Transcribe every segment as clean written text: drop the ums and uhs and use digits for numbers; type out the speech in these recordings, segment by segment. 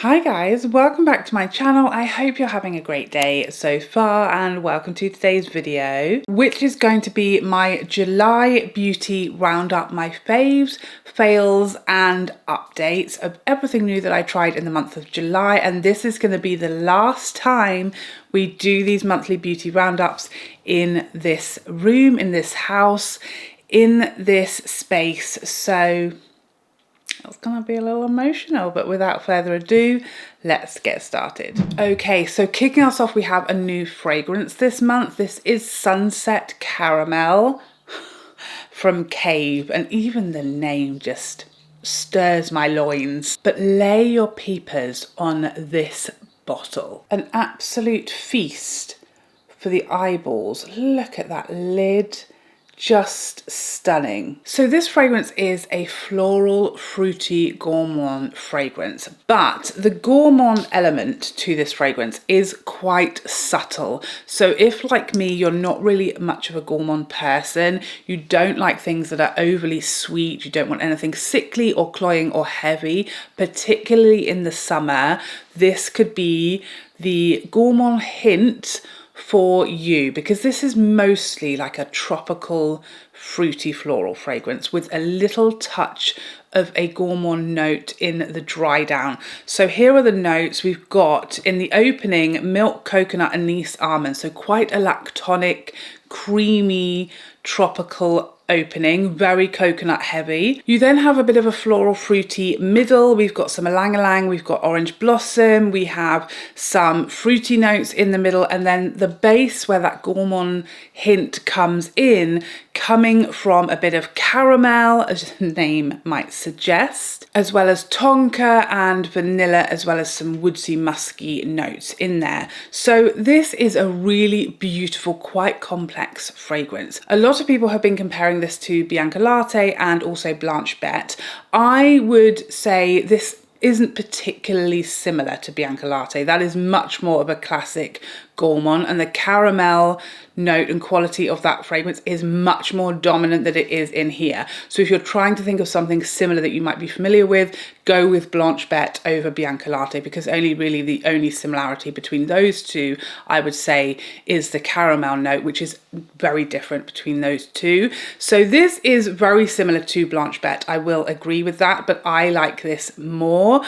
Hi guys, welcome back to my channel. I hope you're having a great day so far and welcome to today's video, which is going to be my July beauty roundup, my faves, fails and updates of everything new that I tried in the month of July. And this is going to be the last time we do these monthly beauty roundups in this room, in this house, in this space. So it's gonna be a little emotional, but without further ado, let's get started. Okay, so kicking us off, we have a new fragrance this month. This is Sunset Caramel from Cave, and even the name just stirs my loins. But lay your peepers on this bottle. An absolute feast for the eyeballs. Look at that lid. Just stunning. So this fragrance is a floral, fruity, gourmand fragrance, but the gourmand element to this fragrance is quite subtle. So if, like me, you're not really much of a gourmand person, you don't like things that are overly sweet, you don't want anything sickly or cloying or heavy, particularly in the summer, this could be the gourmand hint for you, because this is mostly like a tropical fruity floral fragrance with a little touch of a gourmand note in the dry down. So here are the notes. We've got in the opening milk, coconut, anise, almond, so quite a lactonic, creamy, tropical opening, very coconut heavy. You then have a bit of a floral fruity middle. We've got some ylang ylang, we've got orange blossom, we have some fruity notes in the middle, and then the base where that gourmand hint comes in, coming from a bit of caramel, as the name might suggest, as well as tonka and vanilla, as well as some woodsy musky notes in there. So this is a really beautiful, quite complex fragrance. A lot of people have been comparing this to Bianca Latte and also Blanche Bette. I would say this isn't particularly similar to Bianca Latte. That is much more of a classic gourmand, and the caramel note and quality of that fragrance is much more dominant than it is in here. So if you're trying to think of something similar that you might be familiar with, go with Blanche Bette over Bianca Latte, because the only similarity between those two, I would say, is the caramel note, which is very different between those two. So this is very similar to Blanche Bette, I will agree with that, but I like this more.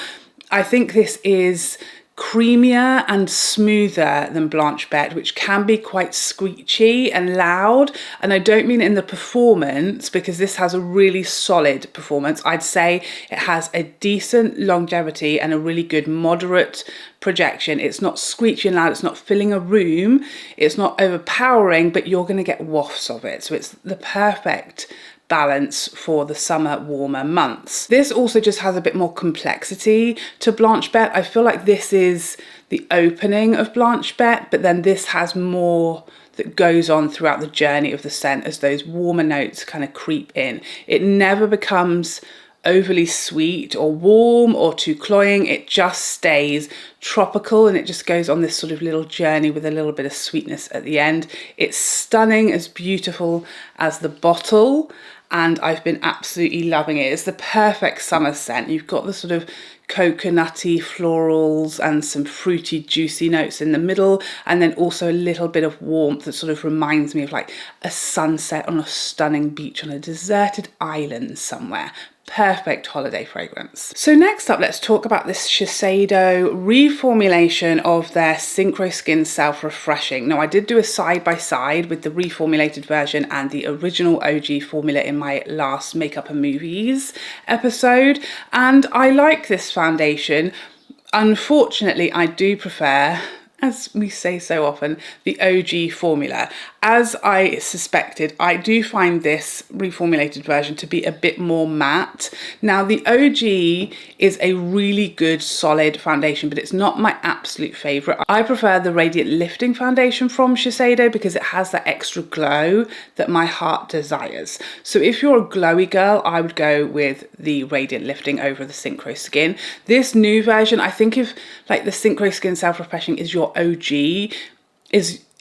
I think this is creamier and smoother than Blanche Bette, which can be quite screechy and loud. And I don't mean in the performance, because this has a really solid performance. I'd say it has a decent longevity and a really good moderate projection. It's not screechy and loud, it's not filling a room, it's not overpowering, but you're going to get wafts of it. So it's the perfect balance for the summer warmer months. This also just has a bit more complexity to Blanche Bette. I feel like this is the opening of Blanche Bette, but then this has more that goes on throughout the journey of the scent as those warmer notes kind of creep in. It never becomes overly sweet or warm or too cloying. It just stays tropical, and it just goes on this sort of little journey with a little bit of sweetness at the end. It's stunning, as beautiful as the bottle, and I've been absolutely loving it. It's the perfect summer scent. You've got the sort of coconutty florals and some fruity juicy notes in the middle, and then also a little bit of warmth that sort of reminds me of like a sunset on a stunning beach on a deserted island somewhere. Perfect holiday fragrance. So next up, let's talk about this Shiseido reformulation of their Synchro Skin Self Refreshing. Now, I did do a side-by-side with the reformulated version and the original OG formula in my last Makeup and Movies episode, and I like this foundation. Unfortunately, I do prefer, as we say so often, the OG formula. As I suspected, I do find this reformulated version to be a bit more matte. Now, the OG is a really good solid foundation, but it's not my absolute favorite. I prefer the Radiant Lifting foundation from Shiseido because it has that extra glow that my heart desires. So if you're a glowy girl, I would go with the Radiant Lifting over the Synchro Skin. This new version, I think if like the Synchro Skin Self Refreshing is your OG,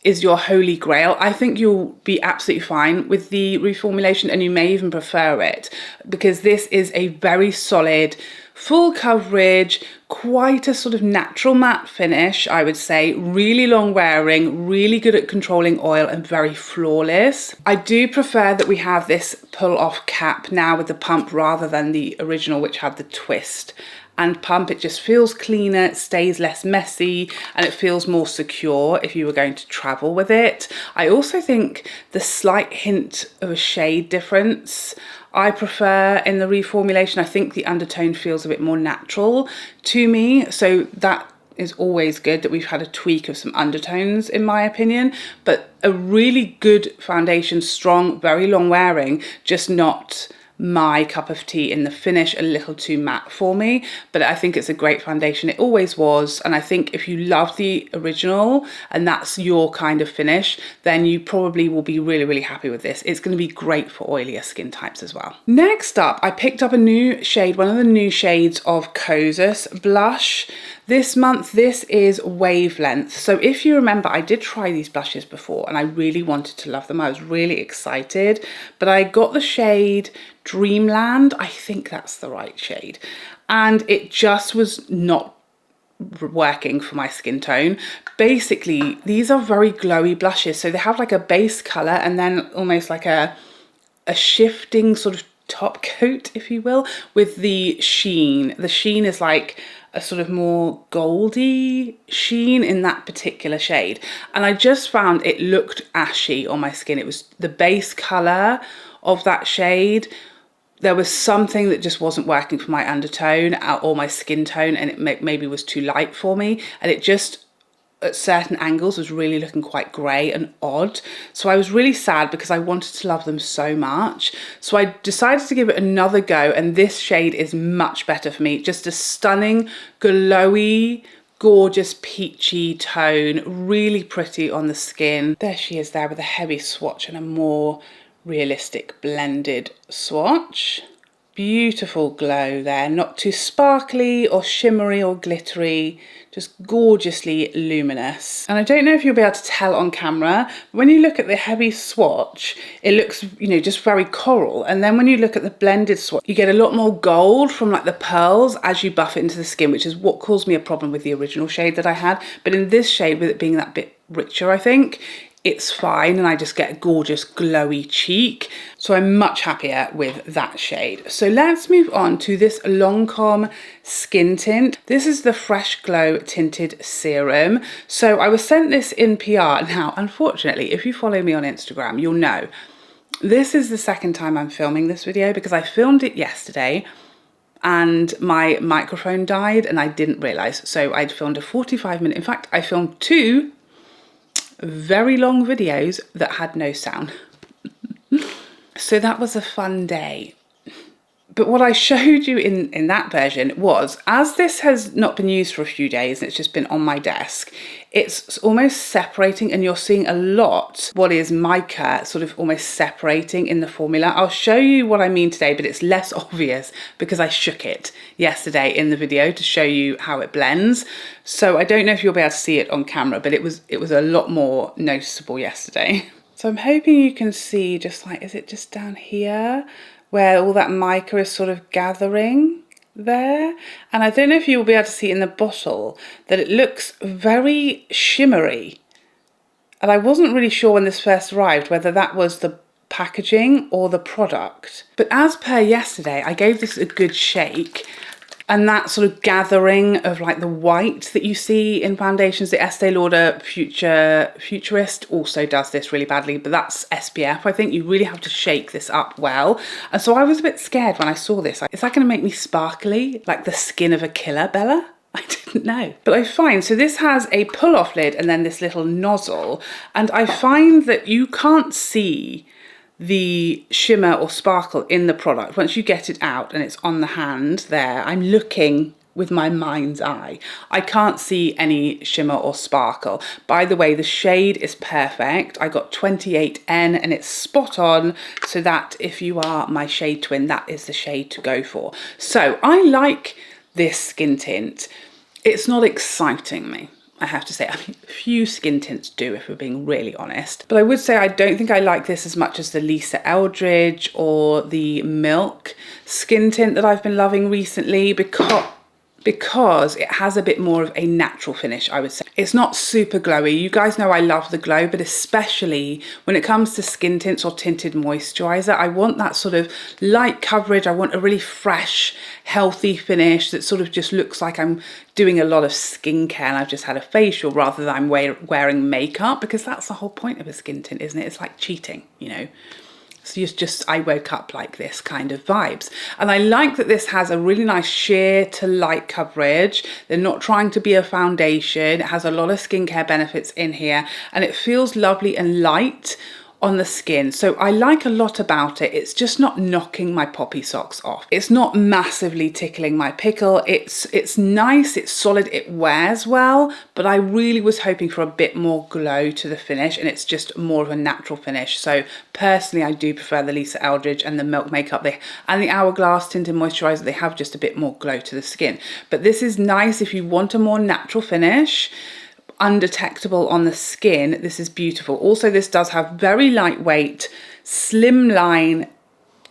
is your holy grail, I think you'll be absolutely fine with the reformulation, and you may even prefer it, because this is a very solid full coverage, quite a sort of natural matte finish, I would say, really long wearing, really good at controlling oil and very flawless. I do prefer that we have this pull off cap now with the pump rather than the original which had the twist and pump. It just feels cleaner, it stays less messy, and it feels more secure if you were going to travel with it. I also think the slight hint of a shade difference I prefer in the reformulation. I think the undertone feels a bit more natural to me, so that is always good that we've had a tweak of some undertones in my opinion. But a really good foundation, strong, very long wearing, just not my cup of tea in the finish, a little too matte for me, but I think it's a great foundation. It always was, and I think if you love the original and that's your kind of finish, then you probably will be really, really happy with this. It's going to be great for oilier skin types as well. Next up, I picked up a new shade, one of the new shades of Kosas blush. This month, this is Wavelength. So if you remember, I did try these blushes before and I really wanted to love them. I was really excited, but I got the shade Dreamland. I think that's the right shade. And it just was not working for my skin tone. Basically, these are very glowy blushes. So they have like a base color and then almost like a shifting sort of top coat, if you will, with the sheen. The sheen is like a sort of more goldy sheen in that particular shade. And I just found it looked ashy on my skin. It was the base color of that shade. There was something that just wasn't working for my undertone or my skin tone, and it maybe was too light for me. And it just, at certain angles, was really looking quite grey and odd. So I was really sad because I wanted to love them so much. So I decided to give it another go, and this shade is much better for me. Just a stunning, glowy, gorgeous peachy tone, really pretty on the skin. There she is there with a heavy swatch and a more realistic blended swatch. Beautiful glow there, not too sparkly or shimmery or glittery, just gorgeously luminous. And I don't know if you'll be able to tell on camera, but when you look at the heavy swatch, it looks, you know, just very coral. And then when you look at the blended swatch, you get a lot more gold from like the pearls as you buff it into the skin, which is what caused me a problem with the original shade that I had. But in this shade, with it being that bit richer, I think, it's fine, and I just get a gorgeous glowy cheek. So I'm much happier with that shade. So let's move on to this Lancome skin tint. This is the Fresh Glow Tinted Serum. So I was sent this in PR. Now, unfortunately, if you follow me on Instagram, you'll know this is the second time I'm filming this video because I filmed it yesterday and my microphone died and I didn't realise. So I'd filmed a 45-minute, in fact, I filmed two very long videos that had no sound. So that was a fun day. But what I showed you in that version was, as this has not been used for a few days and it's just been on my desk, it's almost separating, and you're seeing a lot what is mica sort of almost separating in the formula. I'll show you what I mean today, but it's less obvious because I shook it yesterday in the video to show you how it blends. So I don't know if you'll be able to see it on camera, but it was a lot more noticeable yesterday. So I'm hoping you can see, just like, is it just down here where all that mica is sort of gathering there? And I don't know if you'll be able to see in the bottle that it looks very shimmery. And I wasn't really sure when this first arrived whether that was the packaging or the product. But as per yesterday, I gave this a good shake, and that sort of gathering of like the white that you see in foundations, the Estee Lauder Futurist also does this really badly, but that's SPF. I think you really have to shake this up well. And so I was a bit scared when I saw this. Is that going to make me sparkly like the skin of a killer, Bella? I didn't know. But I find, so this has a pull-off lid and then this little nozzle, and I find that you can't see the shimmer or sparkle in the product once you get it out and it's on the hand there. I'm looking with my mind's eye. I can't see any shimmer or sparkle. By the way, the shade is perfect. I got 28N and it's spot on, so that if you are my shade twin, that is the shade to go for. So I like this skin tint. It's not exciting me. I have to say. I mean, few skin tints do, if we're being really honest. But I would say I don't think I like this as much as the Lisa Eldridge or the Milk skin tint that I've been loving recently, because it has a bit more of a natural finish, I would say. It's not super glowy. You guys know I love the glow, but especially when it comes to skin tints or tinted moisturizer, I want that sort of light coverage. I want a really fresh, healthy finish that sort of just looks like I'm doing a lot of skincare and I've just had a facial rather than I'm wearing makeup, because that's the whole point of a skin tint, isn't it? It's like cheating, you know. So it's just, I woke up like this kind of vibes. And I like that this has a really nice sheer to light coverage. They're not trying to be a foundation. It has a lot of skincare benefits in here and it feels lovely and light on the skin. So I like a lot about it. It's just not knocking my poppy socks off. It's not massively tickling my pickle. It's nice, it's solid, it wears well, but I really was hoping for a bit more glow to the finish, and it's just more of a natural finish. So personally, I do prefer the Lisa Eldridge and the Milk makeup and the Hourglass tinted moisturizer. They have just a bit more glow to the skin. But this is nice if you want a more natural finish, undetectable on the skin. This is beautiful. Also, this does have very lightweight, slimline,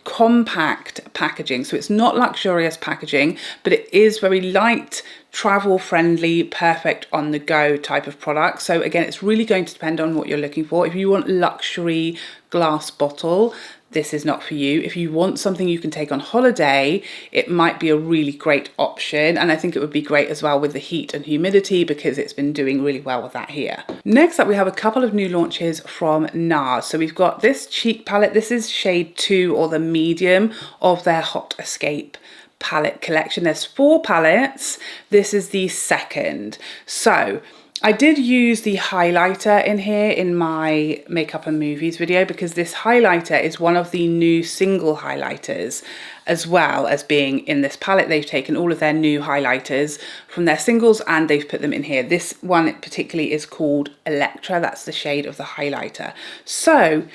compact packaging. So it's not luxurious packaging, but it is very light, travel friendly, perfect on the go type of product. So again, it's really going to depend on what you're looking for. If you want luxury glass bottle, this is not for you. If you want something you can take on holiday, it might be a really great option. And I think it would be great as well with the heat and humidity, because it's been doing really well with that here. Next up, we have a couple of new launches from Nars. So we've got this cheek palette. This is shade 2, or the medium of their Hot Escape palette collection. There's 4 palettes. This is the second. So I did use the highlighter in here in my makeup and movies video, because this highlighter is one of the new single highlighters, as well as being in this palette. They've taken all of their new highlighters from their singles and they've put them in here. This one particularly is called Electra. That's the shade of the highlighter. So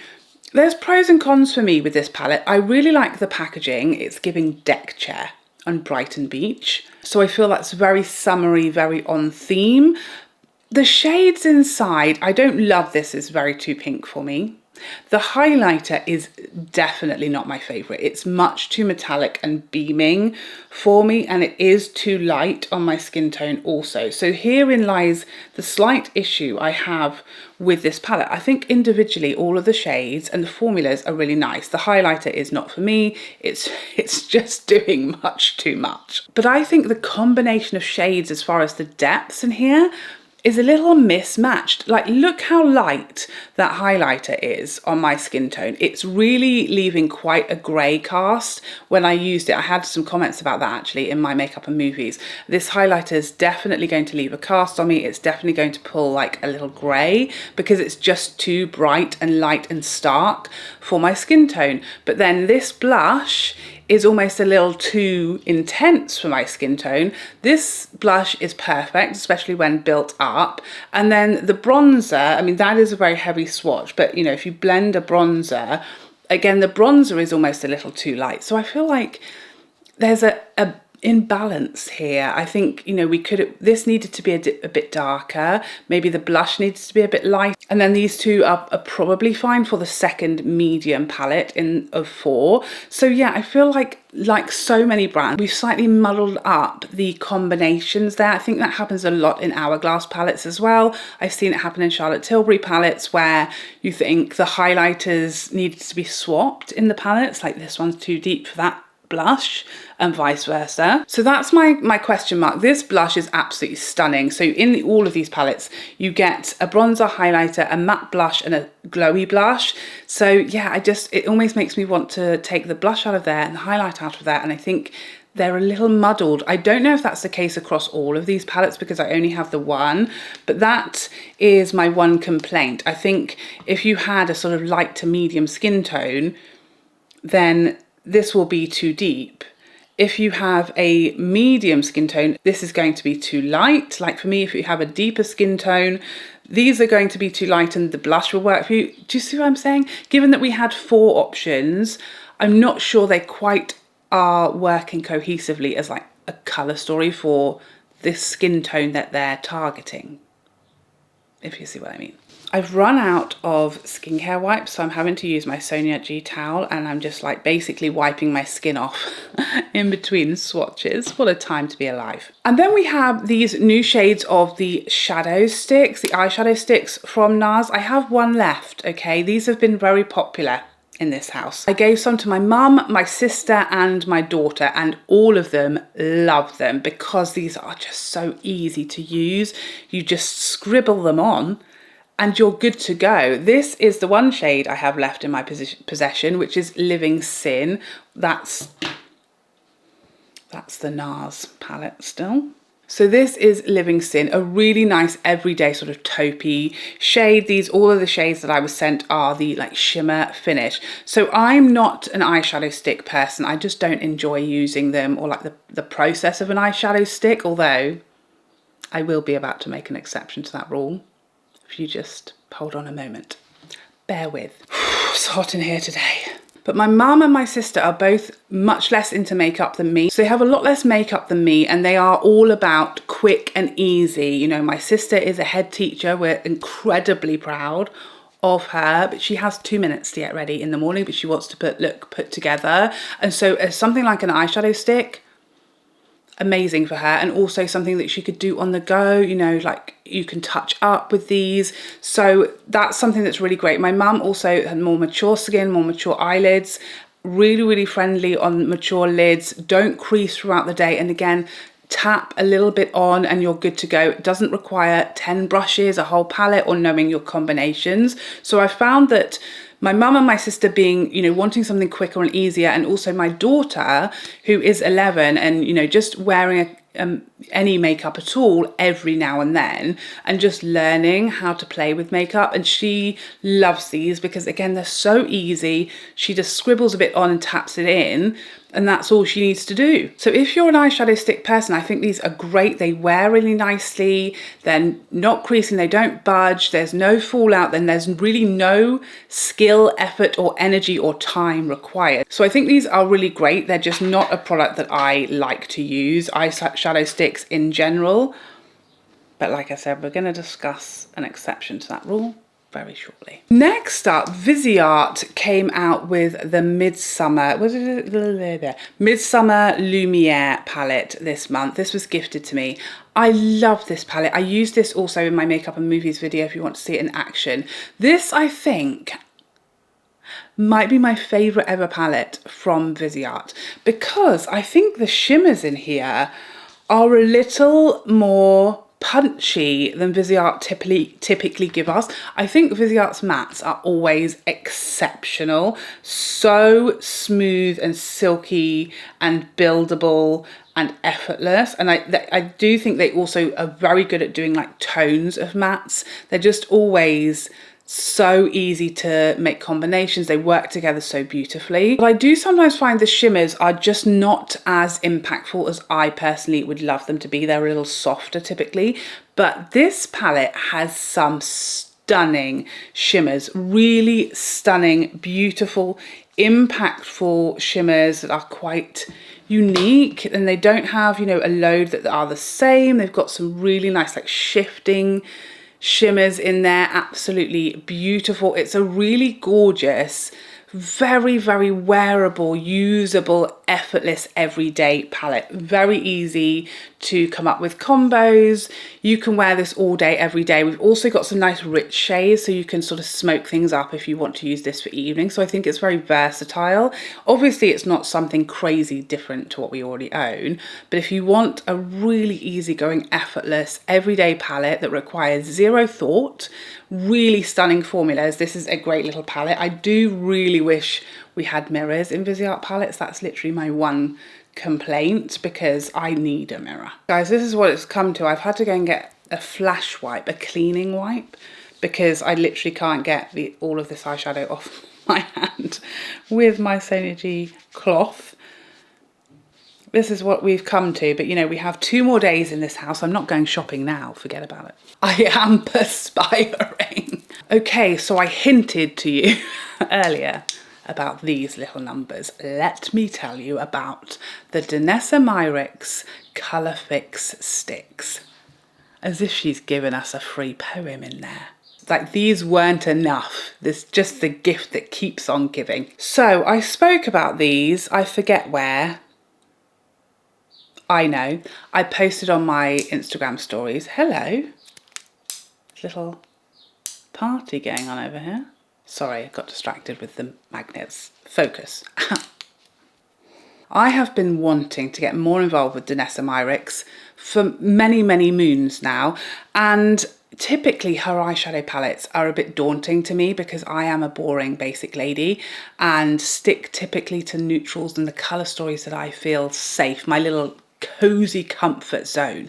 there's pros and cons for me with this palette. I really like the packaging. It's giving deck chair on Brighton Beach. So I feel that's very summery, very on theme. The shades inside, I don't love this, it's very too pink for me. The highlighter is definitely not my favourite. It's much too metallic and beaming for me, and it is too light on my skin tone also. So herein lies the slight issue I have with this palette. I think individually all of the shades and the formulas are really nice. The highlighter is not for me. It's just doing much too much. But I think the combination of shades as far as the depths in here is a little mismatched. Like, look how light that highlighter is on my skin tone. It's really leaving quite a grey cast when I used it. I had some comments about that actually in my makeup and movies. This highlighter is definitely going to leave a cast on me. It's definitely going to pull like a little grey, because it's just too bright and light and stark for my skin tone. But then this blush is almost a little too intense for my skin tone. This blush is perfect, especially when built up. And then the bronzer, I mean, that is a very heavy swatch, but you know, if you blend a bronzer, again, the bronzer is almost a little too light. So I feel like there's a imbalance here. I think, you know, this needed to be a bit darker. Maybe the blush needs to be a bit light. And then these two are probably fine for the second medium palette of 4. So yeah, I feel like so many brands, we've slightly muddled up the combinations there. I think that happens a lot in Hourglass palettes as well. I've seen it happen in Charlotte Tilbury palettes, where you think the highlighters needed to be swapped in the palettes, like this one's too deep for that blush, and vice versa. So that's my question mark. This blush is absolutely stunning. So in all of these palettes, you get a bronzer, highlighter, a matte blush, and a glowy blush. So yeah, it almost makes me want to take the blush out of there and the highlight out of there, and I think they're a little muddled. I don't know if that's the case across all of these palettes, because I only have the one, but that is my one complaint. I think if you had a sort of light to medium skin tone, then this will be too deep. If you have a medium skin tone, this is going to be too light. Like for me, if you have a deeper skin tone, these are going to be too light and the blush will work for you. Do you see what I'm saying? Given that we had 4 options, I'm not sure they quite are working cohesively as like a colour story for this skin tone that they're targeting. if you see what I mean. I've run out of skincare wipes, so I'm having to use my Sonia G towel, and I'm just like basically wiping my skin off in between swatches. What a time to be alive. And then we have these new shades of the shadow sticks, the eyeshadow sticks from Nars. I have one left, okay? These have been very popular in this house. I gave some to my mum, my sister, and my daughter, and all of them love them because these are just so easy to use. You just scribble them on and you're good to go. This is the one shade I have left in my possession, which is Living Sin. That's the Nars palette still. So this is Living Sin, a really nice everyday sort of taupey shade. All of the shades that I was sent are the like shimmer finish. So I'm not an eyeshadow stick person. I just don't enjoy using them or like the process of an eyeshadow stick, although I will be about to make an exception to that rule. If you just hold on a moment, bear with. It's hot in here today. But my mum and my sister are both much less into makeup than me. So they have a lot less makeup than me, and they are all about quick and easy. You know, my sister is a head teacher. We're incredibly proud of her, but she has 2 minutes to get ready in the morning, but she wants to look put together. And so as something like an eyeshadow stick, amazing for her, and also something that she could do on the go, you know, like you can touch up with these. So that's something that's really great. My mum also had more mature skin, more mature eyelids, really friendly on mature lids, don't crease throughout the day, and again, tap a little bit on and you're good to go. It doesn't require 10 brushes, a whole palette, or knowing your combinations. So I found that my mum and my sister being, you know, wanting something quicker and easier, and also my daughter, who is 11 and, you know, just wearing any makeup at all every now and then, and just learning how to play with makeup. And she loves these because, again, they're so easy. She just scribbles a bit on and taps it in, and that's all she needs to do. So if you're an eyeshadow stick person, I think these are great. They wear really nicely. They're not creasing. They don't budge. There's no fallout. Then there's really no skill, effort, or energy or time required. So I think these are really great. They're just not a product that I like to use, eyeshadow sticks in general. But like I said, we're going to discuss an exception to that rule very shortly. Next up, Viseart came out with the Midsommer Lumiere palette this month. This was gifted to me. I love this palette. I use this also in my makeup and movies video if you want to see it in action. This, I think, might be my favourite ever palette from Viseart, because I think the shimmers in here are a little more punchy than Viseart typically give us. I think Viseart's mattes are always exceptional, so smooth and silky and buildable and effortless. And I do think they also are very good at doing like tones of mattes. They're just always so easy to make combinations. They work together so beautifully. But I do sometimes find the shimmers are just not as impactful as I personally would love them to be. They're a little softer typically, but this palette has some stunning shimmers, really stunning, beautiful, impactful shimmers that are quite unique, and they don't have, you know, a load that are the same. They've got some really nice like shifting shimmers in there, absolutely beautiful. It's a really gorgeous, very wearable, usable, effortless everyday palette. Very easy to come up with combos. You can wear this all day, every day. We've also got some nice rich shades, so you can sort of smoke things up if you want to use this for evening. So I think it's very versatile. Obviously, it's not something crazy different to what we already own, but if you want a really easygoing, effortless, everyday palette that requires zero thought, really stunning formulas, this is a great little palette. I do really wish we had mirrors in Viseart palettes. That's literally my one complaint, because I need a mirror. Guys, this is what it's come to. I've had to go and get a flash wipe, a cleaning wipe, because I literally can't get all of this eyeshadow off my hand with my Sonia G cloth. This is what we've come to, but you know, we have 2 more days in this house. I'm not going shopping now, forget about it. I am perspiring. Okay, so I hinted to you earlier about these little numbers. Let me tell you about the Danessa Myricks Colorfix sticks. As if she's given us a free poem in there. Like, these weren't enough. There's just the gift that keeps on giving. So I spoke about these, I forget where. I know. I posted on my Instagram stories. Hello. Little party going on over here. Sorry, I got distracted with the magnets. Focus. I have been wanting to get more involved with Danessa Myricks for many, many moons now, and typically her eyeshadow palettes are a bit daunting to me because I am a boring basic lady and stick typically to neutrals and the colour stories that I feel safe, my little cozy comfort zone.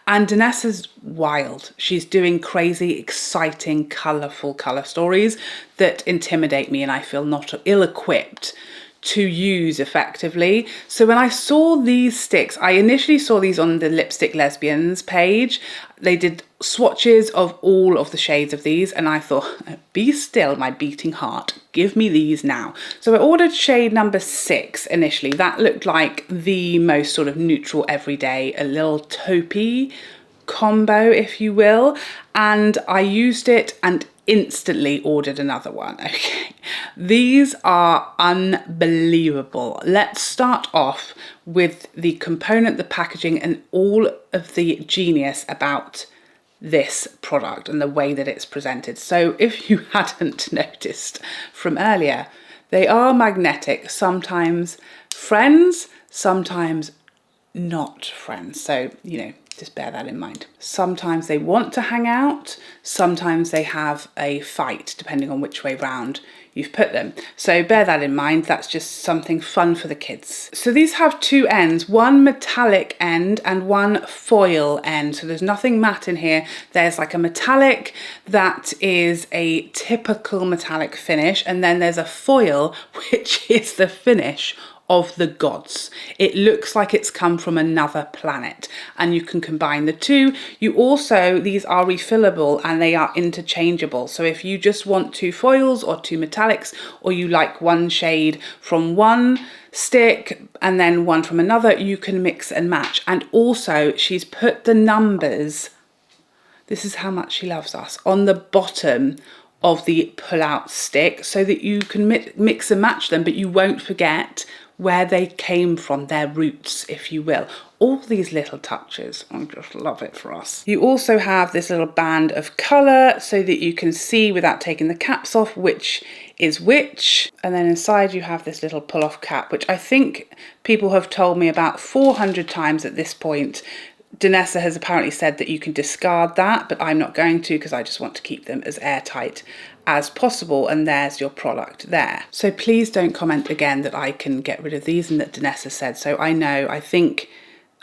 And Danessa's wild. She's doing crazy, exciting, colourful colour stories that intimidate me and I feel not ill-equipped to use effectively. So when I saw these sticks, I initially saw these on the Lipstick Lesbians page. They did swatches of all of the shades of these and I thought, be still my beating heart, give me these now. So I ordered shade number 6 initially. That looked like the most sort of neutral everyday, a little taupey combo, if you will, and I used it and instantly ordered another one. Okay, these are unbelievable. Let's start off with the component, the packaging, and all of the genius about this product and the way that it's presented. So if you hadn't noticed from earlier, they are magnetic, sometimes friends, sometimes not friends. So, you know, just bear that in mind. Sometimes they want to hang out, sometimes they have a fight, depending on which way round you've put them. So bear that in mind, that's just something fun for the kids. So these have 2 ends, one metallic end and one foil end. So there's nothing matte in here. There's like a metallic that is a typical metallic finish, and then there's a foil, which is the finish of the gods. It looks like it's come from another planet and you can combine the two. You also, these are refillable and they are interchangeable. So if you just want 2 foils or 2 metallics, or you like one shade from one stick and then one from another, you can mix and match. And also she's put the numbers, this is how much she loves us, on the bottom of the pull-out stick so that you can mix and match them, but you won't forget where they came from, their roots, if you will. All these little touches, I just love it for us. You also have this little band of colour so that you can see without taking the caps off which is which. And then inside you have this little pull-off cap, which I think people have told me about 400 times at this point. Danessa has apparently said that you can discard that, but I'm not going to because I just want to keep them as airtight as possible, and there's your product there. So please don't comment again that I can get rid of these and that Danessa said so. I know, I think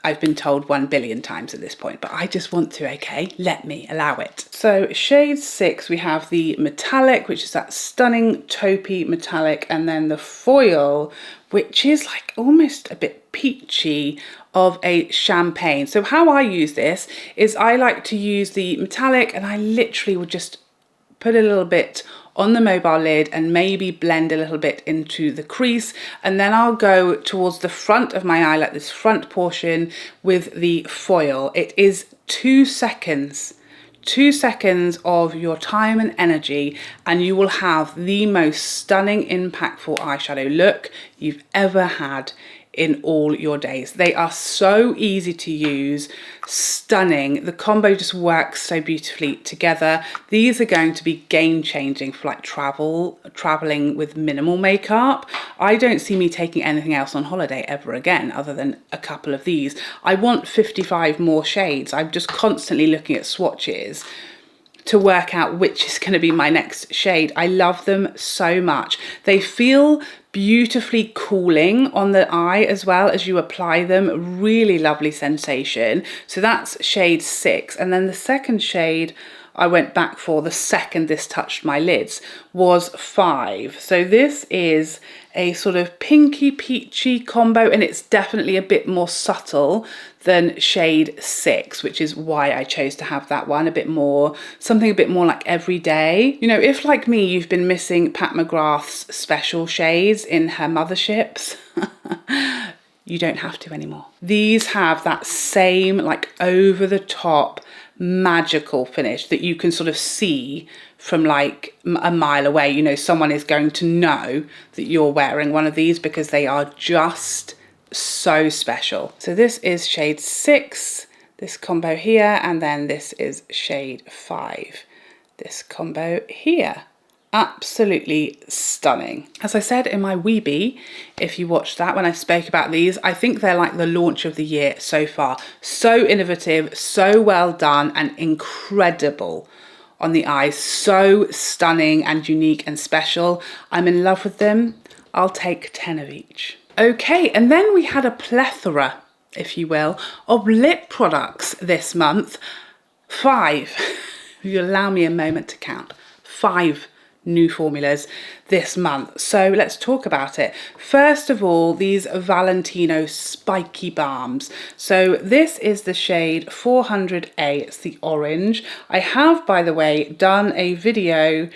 I've been told 1 billion times at this point, but I just want to, okay? Let me allow it. So shade 6, we have the metallic, which is that stunning taupey metallic, and then the foil, which is like almost a bit peachy, of a champagne. So how I use this is I like to use the metallic and I literally would just put a little bit on the mobile lid and maybe blend a little bit into the crease, and then I'll go towards the front of my eye, like this front portion, with the foil. It is 2 seconds. 2 seconds of your time and energy and you will have the most stunning, impactful eyeshadow look you've ever had in all your days. They are so easy to use, stunning. The combo just works so beautifully together. These are going to be game changing for like traveling with minimal makeup. I don't see me taking anything else on holiday ever again other than a couple of these. I want 55 more shades. I'm just constantly looking at swatches to work out which is going to be my next shade. I love them so much. They feel beautifully cooling on the eye as well as you apply them. Really lovely sensation. So that's shade 6. And then the second shade I went back for the second this touched my lids was 5. So this is a sort of pinky peachy combo, and it's definitely a bit more subtle than shade 6, which is why I chose to have that one, a bit more, something a bit more like everyday. You know, if like me, you've been missing Pat McGrath's special shades in her motherships, you don't have to anymore. These have that same like over the top magical finish that you can sort of see from like a mile away. You know, someone is going to know that you're wearing one of these because they are just so special. So this is shade 6, this combo here, and then this is shade 5, this combo here. Absolutely stunning. As I said in my Weebie, if you watched that when I spoke about these, I think they're like the launch of the year so far. So innovative, so well done, and incredible on the eyes. So stunning and unique and special. I'm in love with them. I'll take 10 of each. Okay, and then we had a plethora, if you will, of lip products this month. 5, if you allow me a moment to count, 5 new formulas this month. So let's talk about it. First of all, these Valentino spiky balms. So this is the shade 400A, it's the orange. I have, by the way, done a video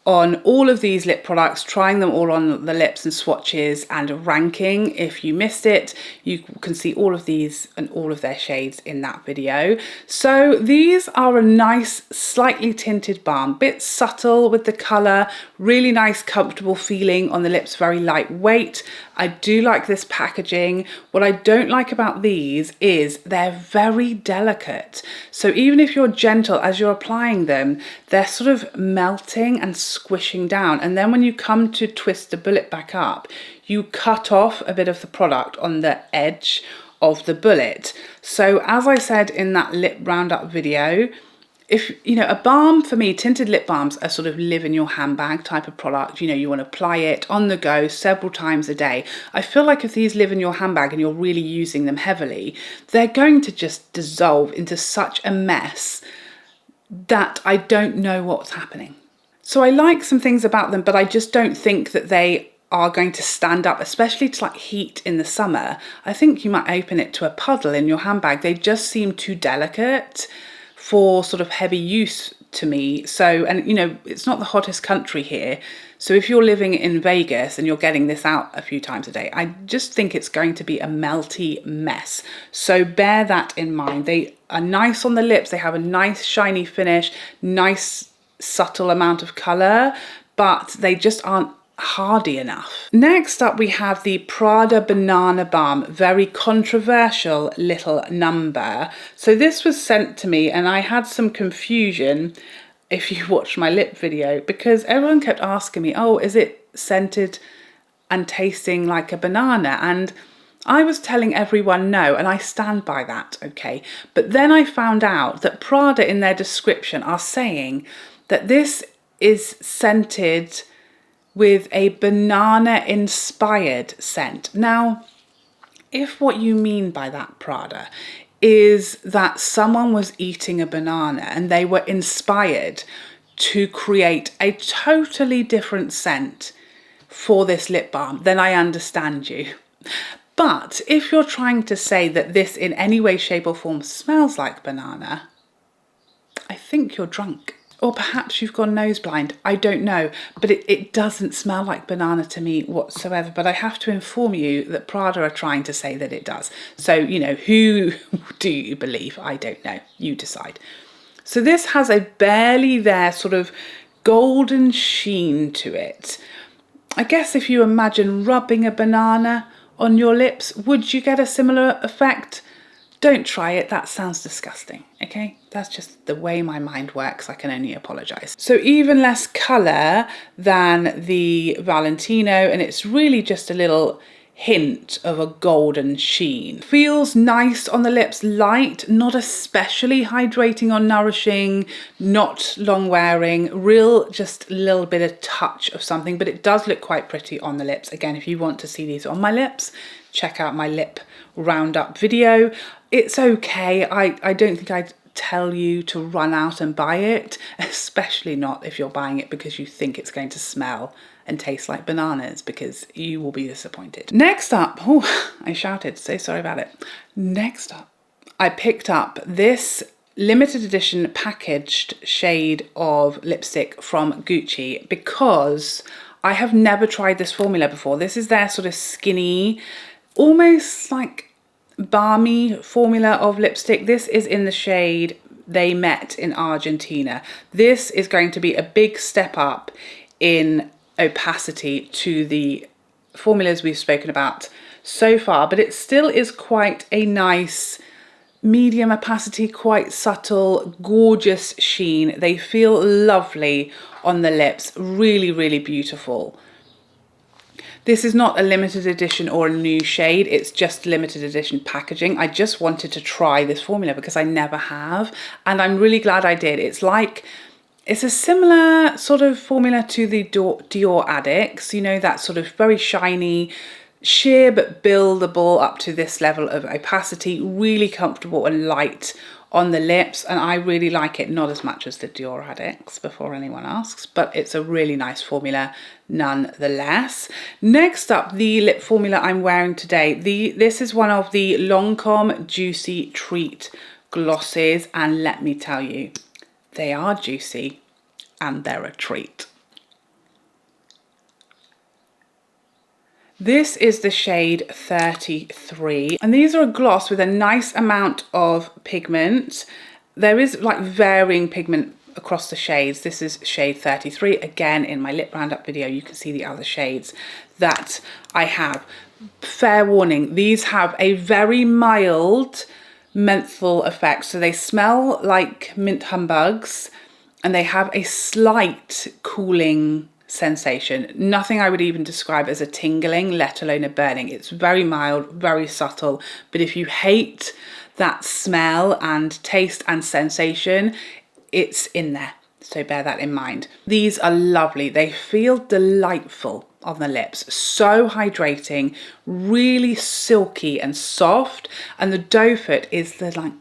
on all of these lip products, trying them all on the lips and swatches and ranking. If you missed it, you can see all of these and all of their shades in that video. So these are a nice, slightly tinted balm, bit subtle with the color, really nice, comfortable feeling on the lips, very lightweight. I do like this packaging. What I don't like about these is they're very delicate. So even if you're gentle as you're applying them, they're sort of melting and squishing down. And then when you come to twist the bullet back up, you cut off a bit of the product on the edge of the bullet. So as I said in that lip roundup video, if, you know, a balm for me, tinted lip balms are sort of live in your handbag type of product. You know, you want to apply it on the go several times a day. I feel like if these live in your handbag and you're really using them heavily, they're going to just dissolve into such a mess that I don't know what's happening. So I like some things about them, but I just don't think that they are going to stand up, especially to like heat in the summer. I think you might open it to a puddle in your handbag. They just seem too delicate for sort of heavy use to me. So, and you know, it's not the hottest country here. So if you're living in Vegas and you're getting this out a few times a day, I just think it's going to be a melty mess. So bear that in mind. They are nice on the lips. They have a nice shiny finish, nice subtle amount of color, but they just aren't hardy enough. Next up, we have the Prada Banana Balm, very controversial little number. So this was sent to me and I had some confusion if you watched my lip video, because everyone kept asking me, oh, is it scented and tasting like a banana? And I was telling everyone no, and I stand by that, okay? But then I found out that Prada in their description are saying that this is scented with a banana inspired scent. Now, if what you mean by that, Prada, is that someone was eating a banana and they were inspired to create a totally different scent for this lip balm, then I understand you. But if you're trying to say that this in any way, shape or form smells like banana, I think you're drunk. Or perhaps you've gone nose blind, I don't know, but it doesn't smell like banana to me whatsoever. But I have to inform you that Prada are trying to say that it does. So, you know, who do you believe? I don't know, you decide. So this has a barely there sort of golden sheen to it. I guess if you imagine rubbing a banana on your lips, would you get a similar effect? Don't try it, that sounds disgusting, okay? That's just the way my mind works, I can only apologise. So even less colour than the Valentino, and it's really just a little hint of a golden sheen. Feels nice on the lips, light, not especially hydrating or nourishing, not long wearing, real just a little bit of touch of something, but it does look quite pretty on the lips. Again, if you want to see these on my lips, check out my lip roundup video. It's okay. I don't think I'd tell you to run out and buy it, especially not if you're buying it because you think it's going to smell and taste like bananas, because you will be disappointed. Next up, oh, I shouted, so sorry about it. Next up, I picked up this limited edition packaged shade of lipstick from Gucci because I have never tried this formula before. This is their sort of skinny, almost like balmy formula of lipstick. This is in the shade they met in Argentina. This is going to be a big step up in opacity to the formulas we've spoken about so far, but it still is quite a nice medium opacity, quite subtle, gorgeous sheen. They feel lovely on the lips, really, really beautiful. This is not a limited edition or a new shade, it's just limited edition packaging. I just wanted to try this formula because I never have, and I'm really glad I did. It's a similar sort of formula to the Dior Addicts, you know, that sort of very shiny, sheer but buildable up to this level of opacity, really comfortable and light on the lips, and I really like it, not as much as the Dior Addicts before anyone asks, but it's a really nice formula nonetheless. Next up, the lip formula I'm wearing today. This is one of the Lancome Juicy Treat glosses, and let me tell you, they are juicy and they're a treat. This is the shade 33, and these are a gloss with a nice amount of pigment. There is like varying pigment across the shades. This is shade 33. Again, in my lip roundup video, you can see the other shades that I have. Fair warning, these have a very mild menthol effect. So they smell like mint humbugs and they have a slight cooling sensation. Nothing I would even describe as a tingling, let alone a burning. It's very mild, very subtle, but if you hate that smell and taste and sensation, it's in there, so bear that in mind. These are lovely. They feel delightful on the lips, so hydrating, really silky and soft, and the doe foot is the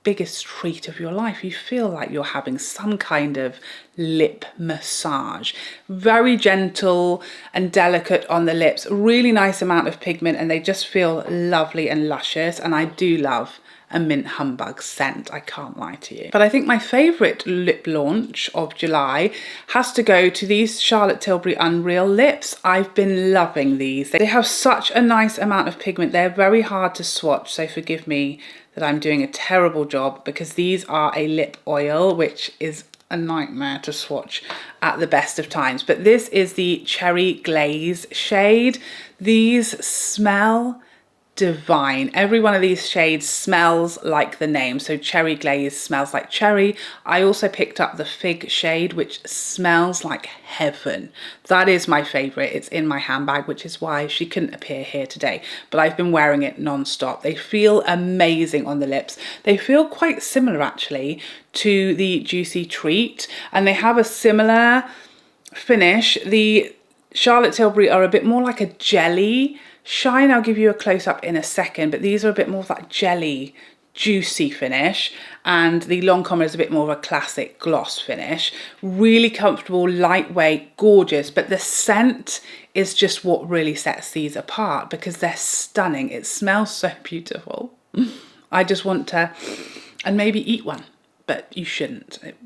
biggest treat of your life. You feel like you're having some kind of lip massage. Very gentle and delicate on the lips, really nice amount of pigment, and they just feel lovely and luscious, and I do love a mint humbug scent, I can't lie to you. But I think my favourite lip launch of July has to go to these Charlotte Tilbury Unreal lips. I've been loving these. They have such a nice amount of pigment. They're very hard to swatch, so forgive me that I'm doing a terrible job, because these are a lip oil, which is a nightmare to swatch at the best of times. But this is the Cherry Glaze shade. These smell divine. Every one of these shades smells like the name. So Cherry Glaze smells like cherry. I also picked up the Fig shade, which smells like heaven. That is my favorite. It's in my handbag, which is why she couldn't appear here today, but I've been wearing it non-stop. They feel amazing on the lips. They feel quite similar actually to the Juicy Treat, and they have a similar finish. The Charlotte Tilbury are a bit more like a jelly shine. I'll give you a close-up in a second, but these are a bit more of that jelly, juicy finish, and the Lancome is a bit more of a classic gloss finish. Really comfortable, lightweight, gorgeous, but the scent is just what really sets these apart, because they're stunning. It smells so beautiful. I just want to, and maybe eat one, but you shouldn't. It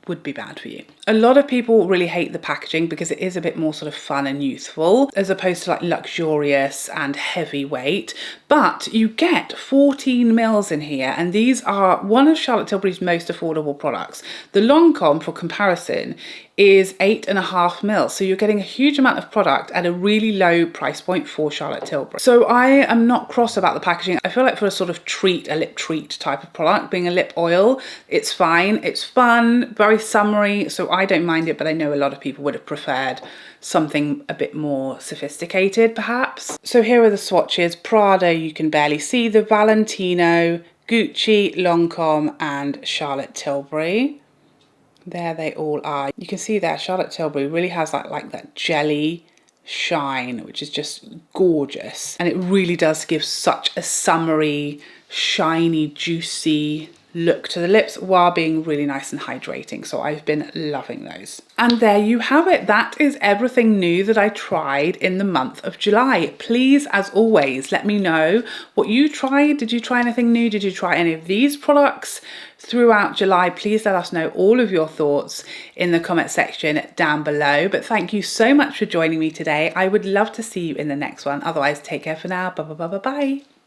would be bad for you. A lot of people really hate the packaging because it is a bit more sort of fun and youthful as opposed to like luxurious and heavyweight, but you get 14 mils in here, and these are one of Charlotte Tilbury's most affordable products. The Lancome, for comparison, is 8.5 mils, so you're getting a huge amount of product at a really low price point for Charlotte Tilbury. So I am not cross about the packaging. I feel like for a sort of treat, a lip treat type of product, being a lip oil, it's fine, it's fun, very summery, so I don't mind it, but I know a lot of people would have preferred something a bit more sophisticated perhaps. So here are the swatches. Prada, you can barely see, the Valentino, Gucci, Lancome and Charlotte Tilbury. There they all are. You can see there Charlotte Tilbury really has like that jelly shine, which is just gorgeous, and it really does give such a summery, shiny, juicy look to the lips while being really nice and hydrating. So I've been loving those. And there you have it. That is everything new that I tried in the month of July. Please, as always, let me know what you tried. Did you try anything new? Did you try any of these products throughout July? Please let us know all of your thoughts in the comment section down below. But thank you so much for joining me today. I would love to see you in the next one. Otherwise, take care for now. Bye bye bye bye bye.